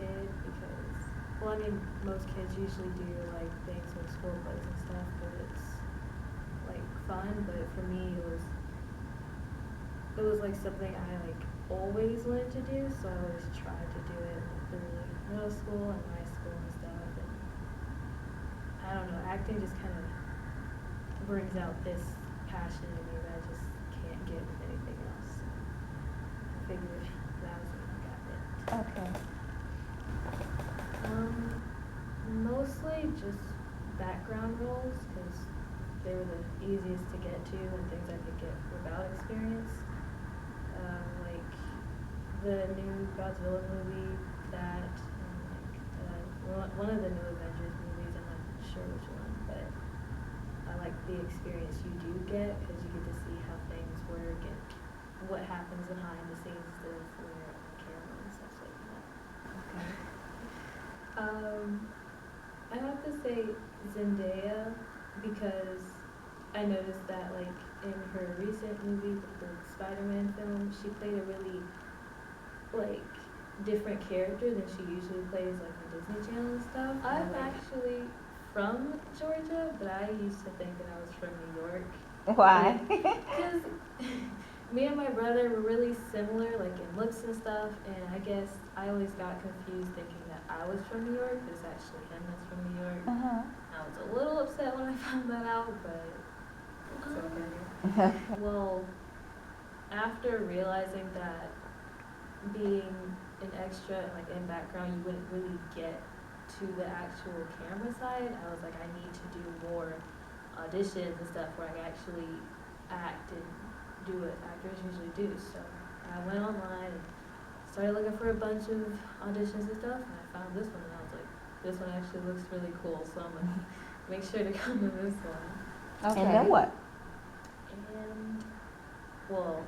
kid because, well, I mean, most kids usually do like things with school plays and stuff, but it's like fun. But for me, it was like something I like always wanted to do, so I always tried to do it like, through middle school and high school and stuff. And I don't know, acting just kind of brings out this passion in me that I just can't get with anything else. So I figured that was when I got it. Okay. Mostly just background roles because they were the easiest to get to and things I could get without experience. Like the new Godzilla movie, that, and like one of the new Avengers movies. I'm not sure which one, but I like the experience you do get because you get to see how things work and what happens behind the scenes instead of when you're on camera and stuff like that. Okay. I have to say Zendaya because I noticed that like in her recent movie, the Spider-Man film, she played a really like different character than she usually plays like on Disney Channel and stuff. I'm actually from Georgia, but I used to think that I was from New York. Why? Because me and my brother were really similar, like in looks and stuff, and I guess I always got confused thinking that I was from New York, but it's actually him that's from New York. I was a little upset when I found that out, but it's okay. Well, after realizing that being an extra, like in background, you wouldn't really get to the actual camera side, I was like, I need to do more auditions and stuff where I can actually act and do what actors usually do. So I went online and started looking for a bunch of auditions and stuff, and I found this one, and I was like, this one actually looks really cool, so I'm gonna make sure to come to this one. Okay. And then what? And, well,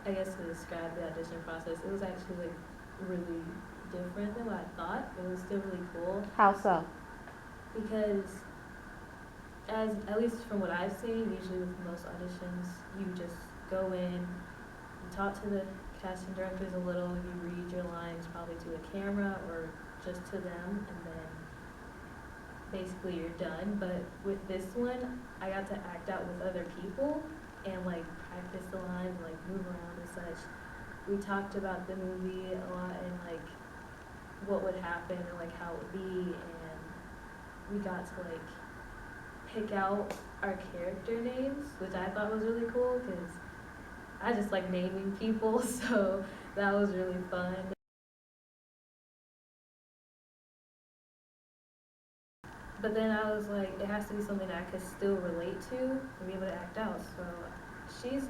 I guess to describe the audition process, it was actually like really different than what I thought, but it was still really cool. How so? Because at least from what I've seen, usually with most auditions, you just go in, you talk to the casting directors a little, you read your lines probably to a camera or just to them, and then basically you're done. But with this one, I got to act out with other people and like practice the lines, like move around and such. We talked about the movie a lot and like what would happen and like how it would be, and we got to like pick out our character names, which I thought was really cool because I just like naming people, so that was really fun. But then I was like, it has to be something that I could still relate to and be able to act out. So she's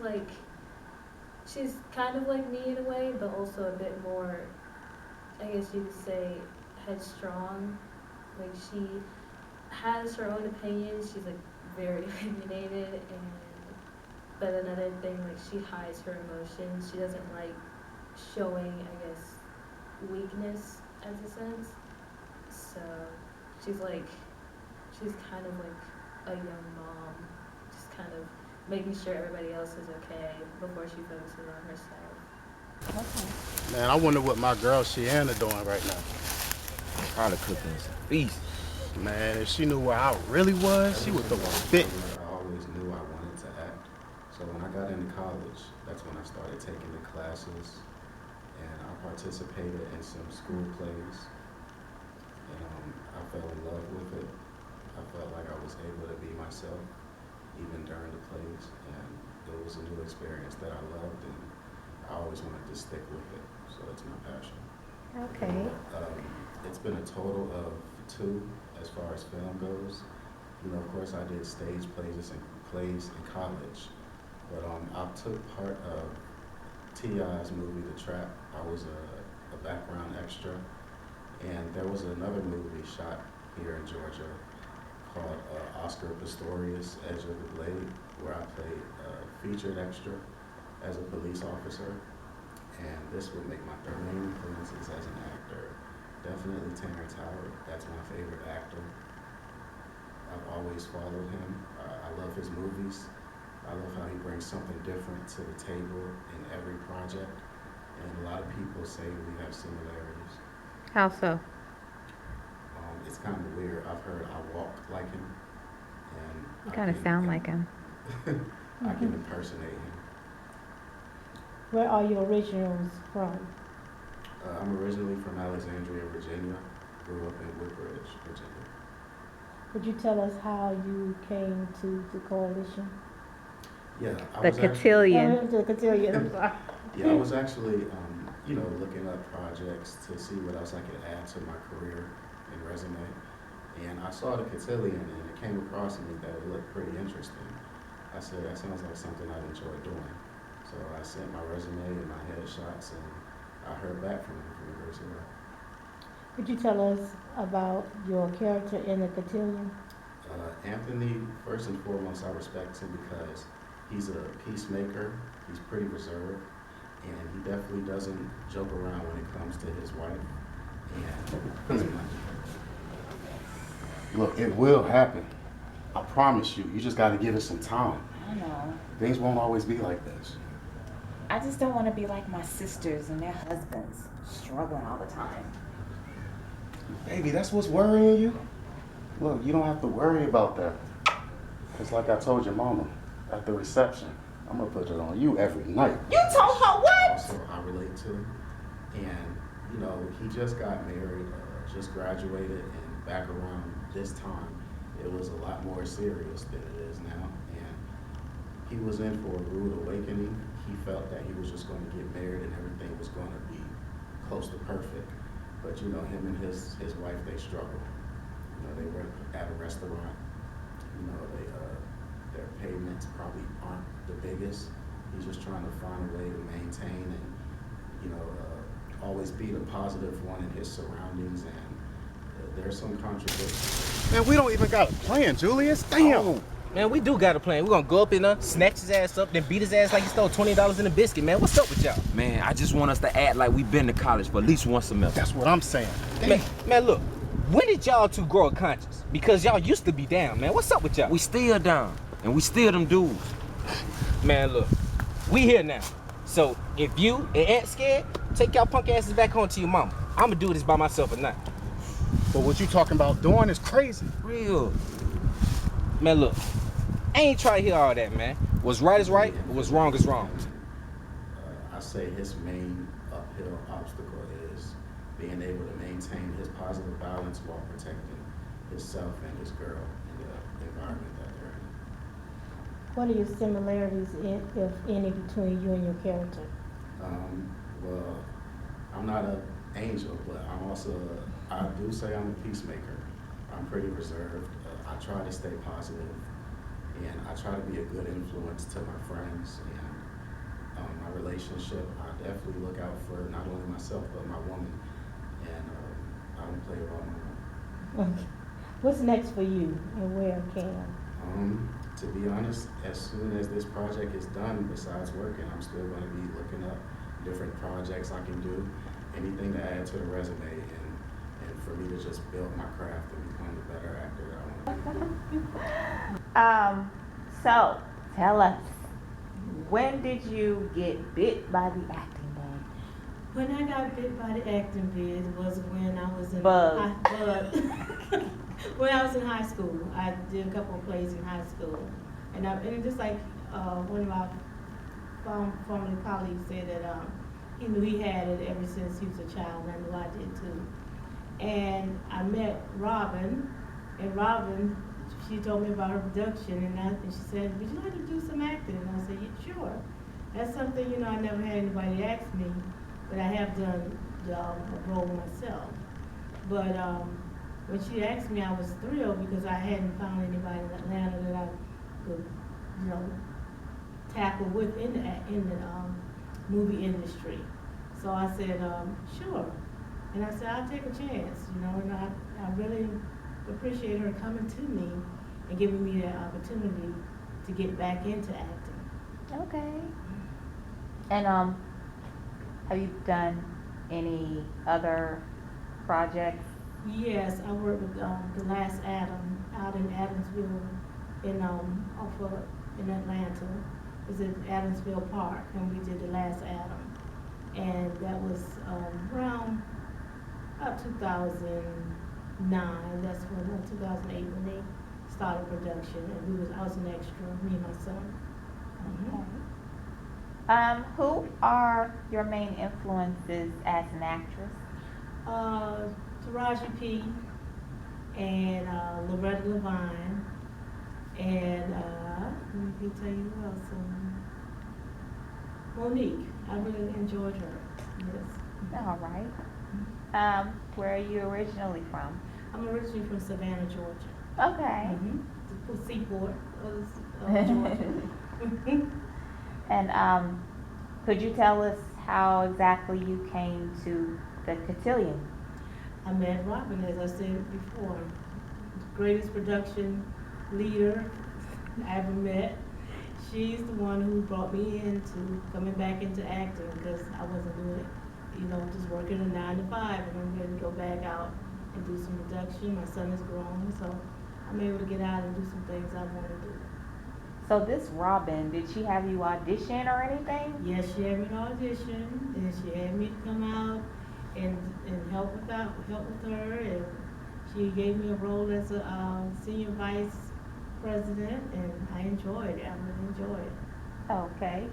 kind of like me in a way, but also a bit more, I guess you could say, headstrong. Like she has her own opinions. She's like very opinionated, but another thing, like she hides her emotions. She doesn't like showing, I guess, weakness as a sense. So she's kind of like a young mom, just kind of making sure everybody else is okay before she focuses on herself. Okay. Man, I wonder what my girl Shiana doing right now. Probably cooking some feast. Man, if she knew where I really was, she would throw a fit. I always knew I wanted to act. So when I got into college, that's when I started taking the classes, and I participated in some school plays, and I fell in love with it. I felt like I was able to be myself, even during the plays, and it was a new experience that I loved, and I always wanted to stick with it. So it's my passion. Okay. It's been a total of 2 as far as film goes. You know, of course, I did stage plays in college, but I took part of T.I.'s movie, The Trap. I was a background extra, and there was another movie shot here in Georgia called Oscar Pistorius, Edge of the Blade, where I played a featured extra as a police officer. And this would make my main influences as an actor. Definitely Terrence Howard, that's my favorite actor. I've always followed him. I love his movies. I love how he brings something different to the table in every project. And a lot of people say we have similarities. How so? It's kind of weird. I've heard I walk like him, and You kind of sound like him. I can impersonate him. Where are your originals from? I'm originally from Alexandria, Virginia. Grew up in Woodbridge, Virginia. Could you tell us how you came to the coalition? Yeah, The Cotillion. The Cotillion, I'm sorry. Yeah, I was actually, looking up projects to see what else I could add to my career and resume. And I saw the Cotillion, and it came across me that it looked pretty interesting. I said, that sounds like something I'd enjoy doing. So I sent my resume and my headshots, and I heard back from the Grace of God. Could you tell us about your character in the Cotillion? Anthony, first and foremost, I respect him because he's a peacemaker. He's pretty reserved, and he definitely doesn't joke around when it comes to his wife and his money. Look, it will happen. I promise you. You just got to give it some time. I know. Things won't always be like this. I just don't want to be like my sisters and their husbands, struggling all the time. Baby, that's what's worrying you? Look, you don't have to worry about that. Because like I told your mama at the reception, I'm going to put it on you every night. You told her what? Also, I relate to him. And, he just got married, just graduated, and back around this time, it was a lot more serious than it is now. And he was in for a rude awakening. He felt that he was just going to get married and everything was going to be close to perfect. But, him and his wife, they struggle. They work at a restaurant. Their payments probably aren't the biggest. He's just trying to find a way to maintain and, always be the positive one in his surroundings. And there's some contradictions. Man, we don't even got a plan, Julius. Damn. Oh, man, we do got a plan. We're gonna go up in there, snatch his ass up, then beat his ass like he stole $20 in a biscuit, man. What's up with y'all? Man, I just want us to act like we been to college for at least one semester. That's what I'm saying. Man, look, when did y'all two grow a conscience? Because y'all used to be down, man. What's up with y'all? We still down, and we still them dudes. Man, look, we here now. So if you and Aunt scared, take y'all punk asses back home to your mama. I'ma do this by myself or not. But what you talking about doing is crazy. Real. Man, look, I ain't trying to hear all that, man. What's right is right, and what's wrong is wrong. I say his main uphill obstacle is being able to maintain his positive balance while protecting himself and his girl in the environment that they're in. What are your similarities, if any, between you and your character? Well, I'm not an angel, but I do say I'm a peacemaker. I'm pretty reserved. I try to stay positive, and I try to be a good influence to my friends and my relationship. I definitely look out for not only myself, but my woman, and I don't play around. Okay. What's next for you, and where, Cam? To be honest, as soon as this project is done, besides working, I'm still going to be looking up different projects I can do, anything to add to the resume, and for me to just build my craft and become the better actor that I want to be. So, tell us, when did you get bit by the acting bug? When I got bit by the acting bug was when I was in when I was in high school. I did a couple of plays in high school, and it just like one of my former colleagues said that he knew he had it ever since he was a child, and I knew I did too. And I met Robin, and Robin, she told me about her production, and she said, "Would you like to do some acting?" And I said, "Yeah, sure." That's something I never had anybody ask me, but I have done a role myself. But when she asked me, I was thrilled because I hadn't found anybody in Atlanta that I could, tackle with in the movie industry. So I said, sure. And I said, I'll take a chance, and I really appreciate her coming to me and giving me that opportunity to get back into acting. Okay. And have you done any other projects? Yes, I worked with The Last Adam out in Adamsville in Atlanta. It was at Adamsville Park, and we did The Last Adam. And that was around, about 2009. That's when 2008 when they started production, and I was an extra, me and my son. Who are your main influences as an actress? Taraji P. and Loretta Levine, and let me tell you who else. Monique. I really enjoyed her. Yes. All right. Where are you originally from? I'm originally from Savannah, Georgia. Okay. The seaport of Georgia. And could you tell us how exactly you came to the Cotillion? I met Robin, as I said before, greatest production leader I ever met. She's the one who brought me into coming back into acting because I wasn't doing it, just working a 9 to 5, and I'm ready to go back out and do some production. My son is grown, so I'm able to get out and do some things I want to do. So this Robin, did she have you audition or anything? Yes, she had me an audition, and she had me to come out and help with her, and she gave me a role as a senior vice president, and I enjoyed it. I really enjoyed it. Okay.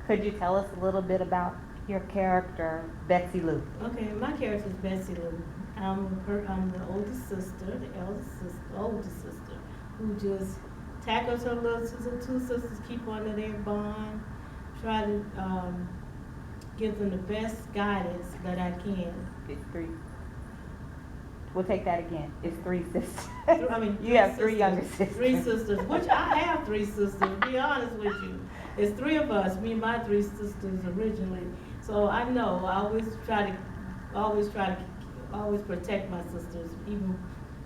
Could you tell us a little bit about your character, Betsy Lou? Okay, my character is Betsy Lou. I'm the oldest sister, oldest sister, who just tackles her little two sisters, keep under their bond, try to give them the best guidance that I can. It's 3. We'll take that again. It's 3 sisters. You have 3 younger sisters. 3 sisters, which I have 3 sisters, to be honest with you. It's 3 of us, me and my 3 sisters originally. So I know, I always protect my sisters, even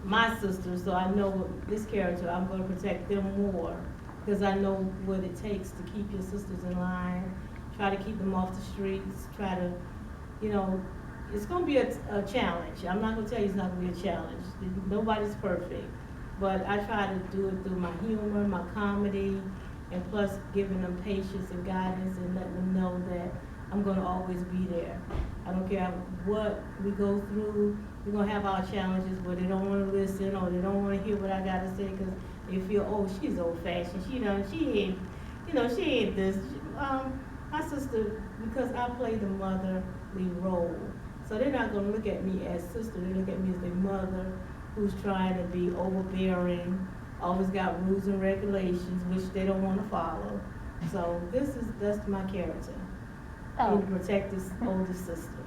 my sisters. So I know with this character, I'm going to protect them more because I know what it takes to keep your sisters in line, try to keep them off the streets, try to, it's going to be a challenge. I'm not going to tell you it's not going to be a challenge. Nobody's perfect. But I try to do it through my humor, my comedy, and plus giving them patience and guidance and letting them know that I'm going to always be there. I don't care what we go through. We're going to have our challenges where they don't want to listen or they don't want to hear what I got to say because they feel, oh, she's old-fashioned. She ain't this. My sister, because I play the motherly role, so they're not going to look at me as sister. They look at me as their mother who's trying to be overbearing, always got rules and regulations, which they don't want to follow. So that's my character. Oh. To protect this older sister.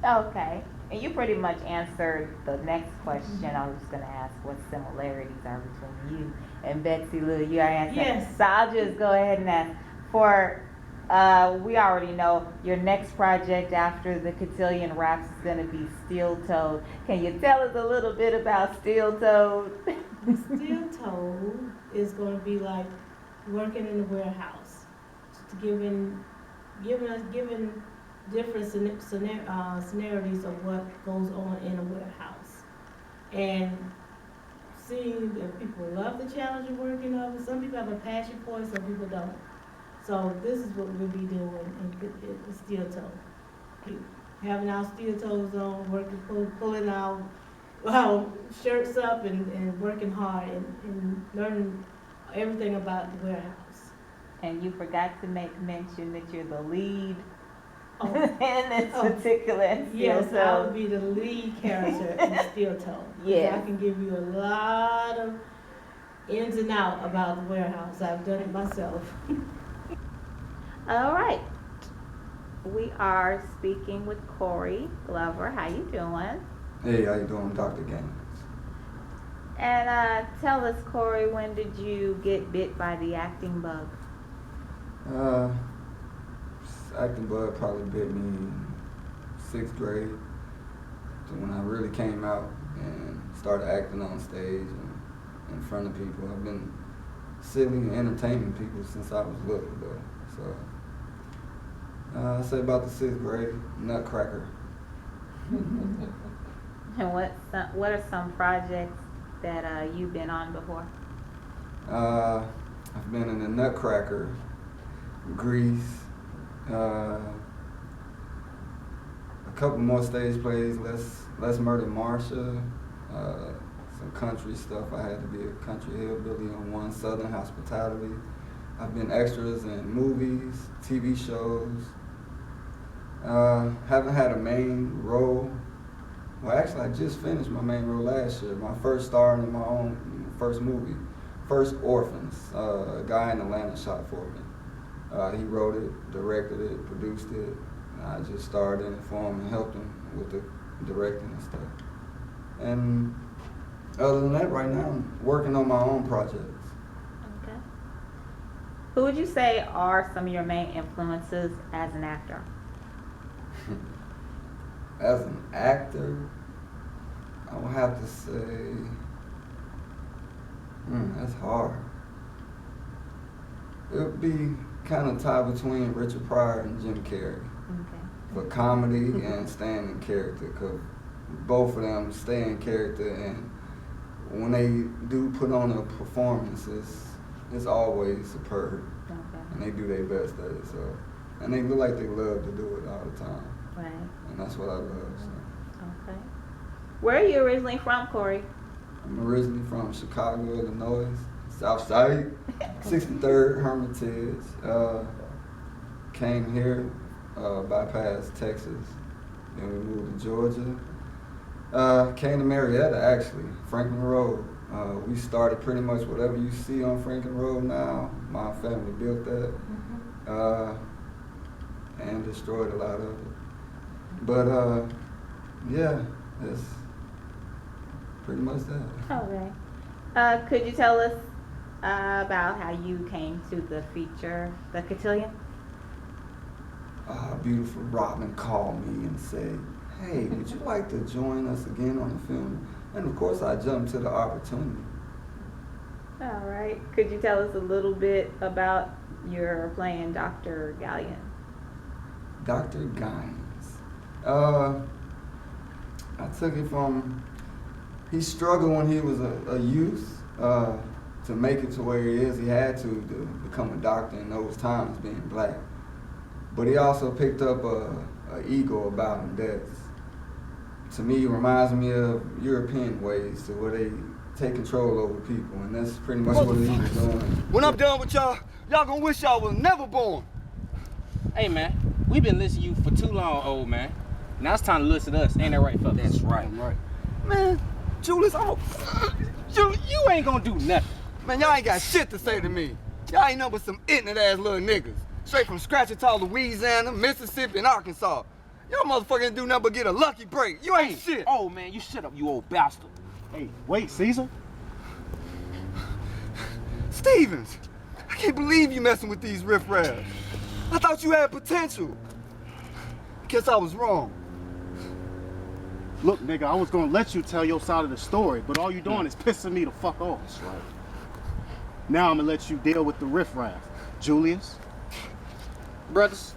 Okay. And you pretty much answered the next question. I was just going to ask what similarities are between you and Betsy Lou. You already answered. Yes. So I'll just go ahead and ask. We already know your next project after the Cotillion wraps is going to be Steel Toed. Can you tell us a little bit about Steel Toed? Steel Toed is going to be like working in the warehouse, giving different scenarios of what goes on in a warehouse, and seeing if people love the challenge of working of it. Some people have a passion for it, some people don't. So this is what we'll be doing in Steel Toe. Having our steel toes on, working, pulling our shirts up and working hard and learning everything about the warehouse. And you forgot to make mention that you're the lead in this particular Steel Yes, Toe. I would be the lead character in Steel Toe. Yes. I can give you a lot of ins and outs about the warehouse. I've done it myself. All right. We are speaking with Corey Glover. How you doing? Hey, how you doing, Dr. Gaines? And tell us, Corey, when did you get bit by the acting bug? Acting bug probably bit me in 6th grade. So when I really came out and started acting on stage and in front of people. I've been silly and entertaining people since I was little, though. So I say about the 6th grade, Nutcracker. And what are some projects that you've been on before? I've been in the Nutcracker, Grease, a couple more stage plays, less Let's Murder Marsha, some country stuff. I had to be a country hillbilly on one, Southern Hospitality. I've been extras in movies, TV shows. Haven't had a main role. Well, actually, I just finished my main role last year. My first star in my own first movie, First Orphans. A guy in Atlanta shot for me. He wrote it, directed it, produced it. And I just starred in it for him and helped him with the directing and stuff. And other than that, right now, I'm working on my own projects. Okay. Who would you say are some of your main influences as an actor? As an actor, I would have to say, that's hard. It would be kind of tied between Richard Pryor and Jim Carrey. Okay. For comedy and staying in character, because both of them stay in character, and when they do put on a performance, it's always superb. Okay. And they do their best at it, so. And they look like they love to do it all the time. Right. And that's what I love, so. Okay. Where are you originally from, Corey? I'm originally from Chicago, Illinois, South Side, 63rd Hermitage. Came here, bypassed Texas, then we moved to Georgia. Came to Marietta, actually, Franklin Road. We started pretty much whatever you see on Franklin Road now. My family built that and destroyed a lot of it. But yeah, that's pretty much that. Okay. Could you tell us about how you came to the feature, The Cotillion? Beautiful Robin called me and said, hey, would you like to join us again on the film? And of course I jumped to the opportunity. All right. Could you tell us a little bit about your playing Dr. Gallion? Dr. Gaines. I took it from, he struggled when he was a youth to make it to where he is. He had to become a doctor in those times, being black. But he also picked up a ego about him that, to me, reminds me of European ways, to where they take control over people, and that's pretty much what he was doing. When I'm done with y'all, y'all gonna wish y'all was never born. Hey, man, we've been listening to you for too long, old man. Now it's time to listen to us. Ain't that right, fellas? That's right. Right. Man, Julius, You ain't gonna do nothing. man, y'all ain't got shit to say to me. Y'all ain't nothing but some ignorant-ass little niggas. Straight from Scratchita, Louisiana, Mississippi, and Arkansas. Y'all motherfuckers ain't do nothing but get a lucky break. You ain't shit. Oh, man, you shut up, you old bastard. Hey, wait, Caesar? Stevens, I can't believe you messing with these riffraffs. I thought you had potential. Guess I was wrong. Look, nigga, I was gonna let you tell your side of the story, but all you doing is pissing me the fuck off. That's right. Now I'm gonna let you deal with the riffraff. Julius? Brothers,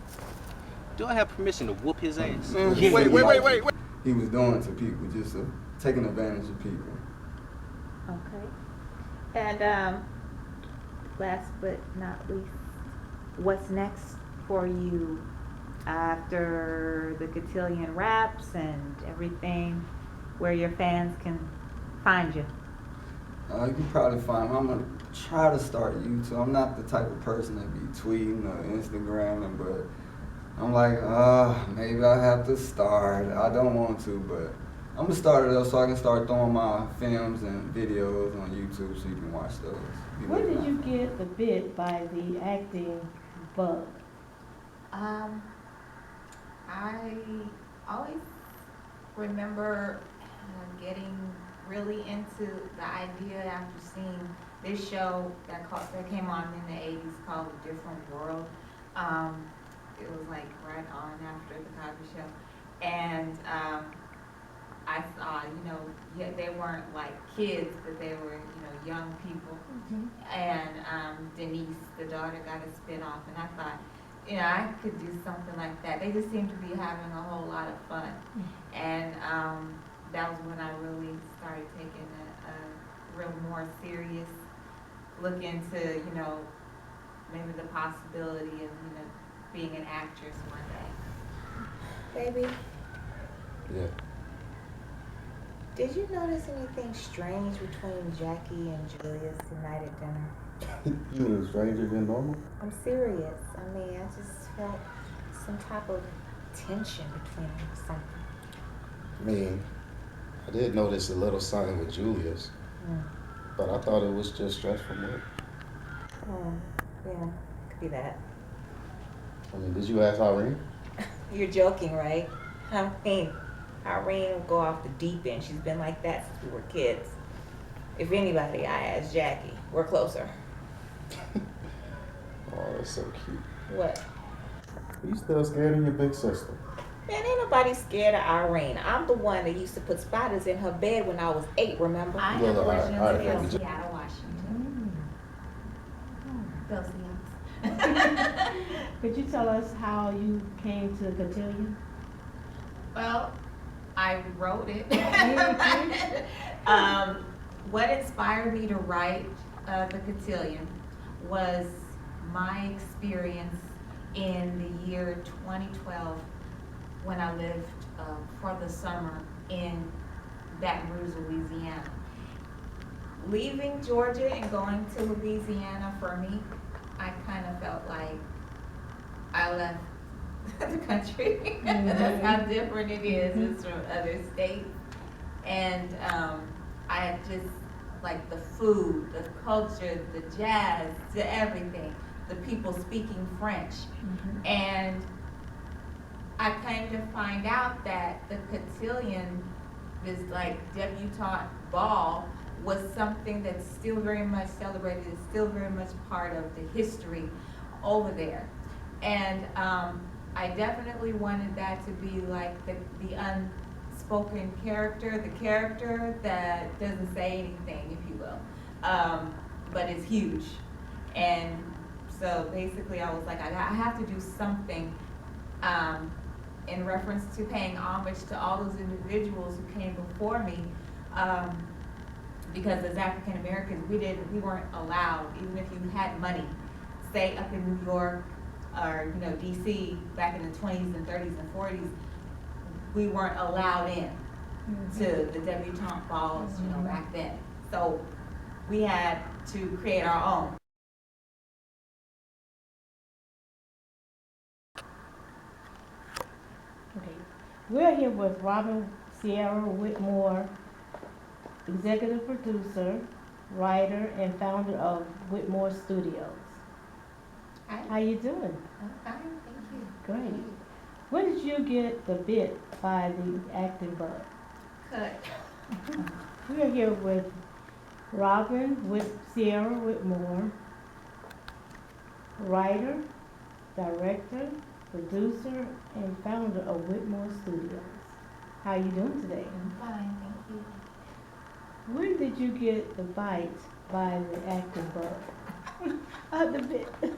do I have permission to whoop his ass? Man, Yeah. wait. He was doing to people, just taking advantage of people. Okay. And last but not least, what's next for you after the Cotillion wraps and everything, where your fans can find you? You can probably find me. I'm gonna try to start YouTube. I'm not the type of person that be tweeting or Instagramming, but I'm like, maybe I have to start. I don't want to, but I'm gonna start it up so I can start throwing my films and videos on YouTube so you can watch those. Where did you get the bit by the acting bug? I always remember getting really into the idea after seeing this show that came on in the 80s called A Different World. It was like right on after the Cosby Show. And I saw, they weren't like kids, but they were, young people. Mm-hmm. And Denise, the daughter, got a spin-off, and I thought, I could do something like that. They just seemed to be having a whole lot of fun. Mm-hmm. And that was when I really started taking a real more serious look into, maybe the possibility of, being an actress one day. Baby. Yeah. Did you notice anything strange between Jackie and Julius tonight at dinner? You were a stranger than normal? I'm serious. I mean, I just felt some type of tension between them or something. I mean, I did notice a little something with Julius, but I thought it was just stress from work. Oh, yeah, could be that. I mean, did you ask Irene? You're joking, right? I mean, Irene will go off the deep end. She's been like that since we were kids. If anybody, I asked Jackie. We're closer. Oh, that's so cute. What? You still scared of your big sister? Man, ain't nobody scared of Irene. I'm the one that used to put spiders in her bed when I was 8, remember? I Well, have all right, origins all right, in baby. Seattle, Washington. Those Could you tell us how you came to Cotillion? Well, I wrote it. What inspired me to write The Cotillion was my experience in the year 2012 when I lived for the summer in Baton Rouge, Louisiana. Leaving Georgia and going to Louisiana, for me, I kind of felt like I left the country. That's how different it is. It's from other states. And I had just, like, the food, the culture, the jazz, the everything, the people speaking French. And I came to find out that the cotillion, this like debutante ball, was something that's still very much celebrated, is still very much part of the history over there. And I definitely wanted that to be like the unspoken character, the character that doesn't say anything, if you will, but is huge. And so basically I was like, I have to do something in reference to paying homage to all those individuals who came before me, because as African Americans, we weren't allowed, even if you had money, say up in New York or DC back in the 20s and 30s and 40s, we weren't allowed in to the debutante balls, back then. So we had to create our own. Okay. We're here with Robin Sierra Whitmore, executive producer, writer, and founder of Whitmore Studios. Hi. How you doing? I'm fine, thank you. Great. When did you get the bit by the acting bug? Cut. We're here with Robin Sierra Whitmore, writer, director, producer, and founder of Whitmore Studios. How you doing today? I'm fine, thank you. When did you get the bite by the acting bug? The bit.